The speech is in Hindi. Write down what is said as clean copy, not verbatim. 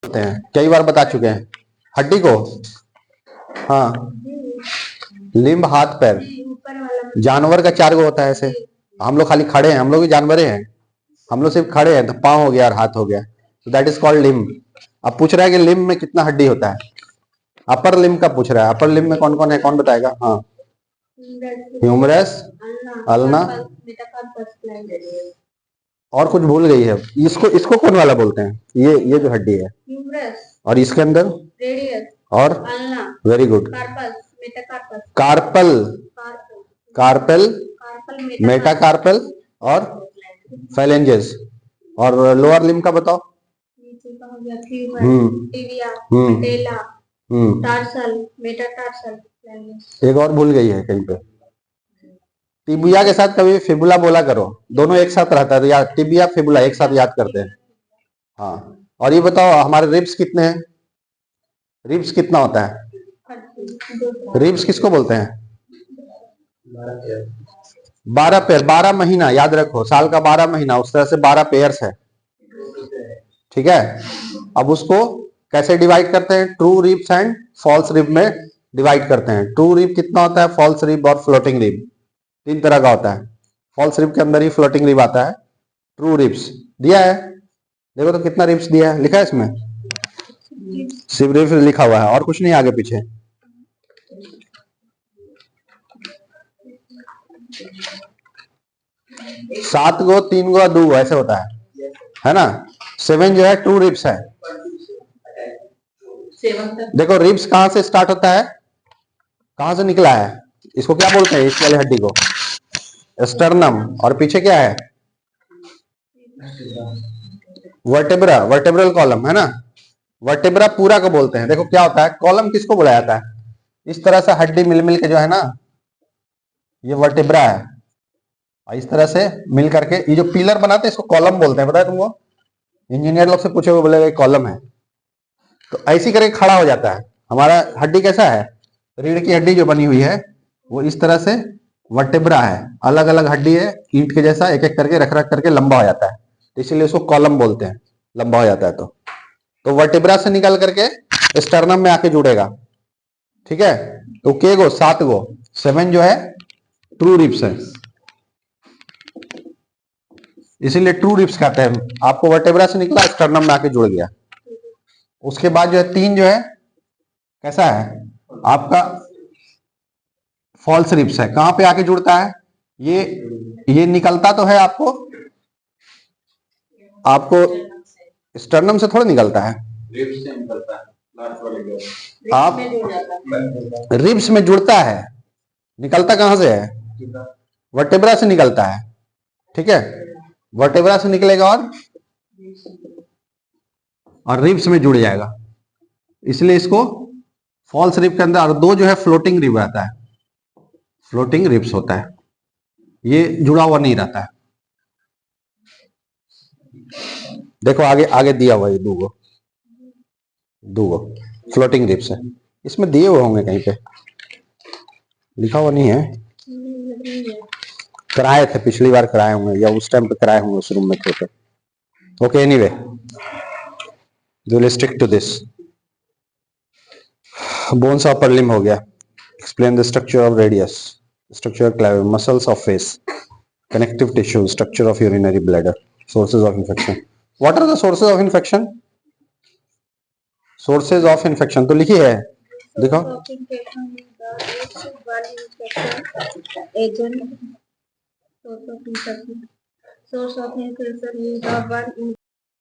होते हैं, कई बार बता चुके हैं। हड्डी को, हाँ, लिम्ब हाथ पैर। जानवर का 4 गो होता है ऐसे। हम लोग खाली खड़े हैं, हम लोग भी जानवर हैं, हम लोग सिर्फ खड़े हैं तो पाँव हो गया और हाथ हो गया, तो दैट इज कॉल्ड लिम्ब। अब पूछ रहा है कि लिम्ब में कितना हड्डी होता है। अपर लिम्ब का पूछ रहा है, अपर लिम्ब में कौन कौन है, कौन बताएगा? हाँ, ह्यूमरस, अल्ना, और कुछ भूल गई है। इसको इसको कौन वाला बोलते हैं? ये जो हड्डी है, और इसके अंदर और very good, carpal, carpel, metacarpal और फेलेंजेस। और लोअर लिम्ब का बताओ। एक और भूल गई है कहीं पे। टिबिया के साथ कभी फिबुला बोला करो, दोनों एक साथ रहता है, या टिबिया फिबुला एक साथ याद करते हैं। हाँ, और ये बताओ हमारे रिब्स कितने हैं? रिब्स कितना होता है? रिब्स किसको बोलते हैं? 12 पेयर, 12 महीना याद रखो, साल का 12 महीना, उस तरह से 12 पेयर्स है। ठीक है, अब उसको कैसे डिवाइड करते हैं? True ribs and false rib में डिवाइड करते हैं। ट्रू रिब कितना होता है? फॉल्स रिब और फ्लोटिंग रिब 3 तरह का होता है। फॉल्स रिब के अंदर ही फ्लोटिंग रिब आता है। ट्रू रिब्स दिया है, देखो तो कितना रिब्स दिया है, लिखा है इसमें, सिर्फ रिब्स लिखा हुआ है और कुछ नहीं आगे पीछे। सात गो, 3 गो, 2 ऐसे होता है ना। 7 जो है ट्रू रिब्स है। देखो रिब्स कहां से स्टार्ट होता है, कहां से निकला है, इसको क्या बोलते हैं? इस वाले हड्डी को स्टर्नम, और पीछे क्या है? वर्टेब्रा, वर्टेब्रल कॉलम है ना। वर्टेब्रा पूरा को बोलते हैं। देखो क्या होता है, कॉलम किसको बोला जाता है? इस तरह से हड्डी मिल मिल के जो है ना, ये वर्टेब्रा है। इस तरह से मिल करके ये जो पिलर बनाते हैं इसको कॉलम बोलते हैं, पता है तुमको? इंजीनियर लोग से पूछे वो बोलेगा कॉलम है। तो ऐसी करके खड़ा हो जाता है। हमारा हड्डी कैसा है? रीढ़ की हड्डी जो बनी हुई है वो इस तरह से वर्टेब्रा है, अलग अलग हड्डी है, ईंट के जैसा एक एक करके रख रख करके लंबा हो जाता है, तो इसीलिए उसको कॉलम बोलते हैं, लंबा हो जाता है। तो वर्टेब्रा से निकल करके स्टर्नम में आके जुड़ेगा। ठीक है, तो के गो 7 गो, 7 जो है ट्रू रिब्स है, इसीलिए ट्रू रिब्स कहते हैं। आपको वर्टेब्रा से निकला, स्टर्नम में आके जुड़ गया। उसके बाद जो है 3 जो है कैसा है आपका? फॉल्स रिब्स है। कहां पे आके जुड़ता है? ये निकलता तो है आपको, आपको स्टर्नम से थोड़ा निकलता है, आप रिब्स में जुड़ता है। निकलता कहां से है? वर्टेब्रा से निकलता है। ठीक है, वर्टेब्रा से निकलेगा और रिब्स में जुड़ जाएगा, इसलिए इसको फॉल्स रिब के अंदर। और 2 जो है फ्लोटिंग रिब आता है, फ्लोटिंग रिब्स होता है, ये जुड़ा हुआ नहीं रहता है। देखो आगे आगे दिया हुआ है, 2 गो फ्लोटिंग रिब्स है, इसमें दिए हुए होंगे कहीं पे, लिखा हुआ नहीं है। कराए थे पिछली बार, कराए होंगे या उस टाइम पे कराए होंगे, उस रूम में थे। Okay, anyway will stick to this. Bones of upper limb हो गया। Explain the structure of radius, structure clavicle, muscles of face, connective tissue, structure of urinary bladder, sources of infection. What are the sources of infection? Sources of infection तो लिखी है, देखो। Source of infection is the one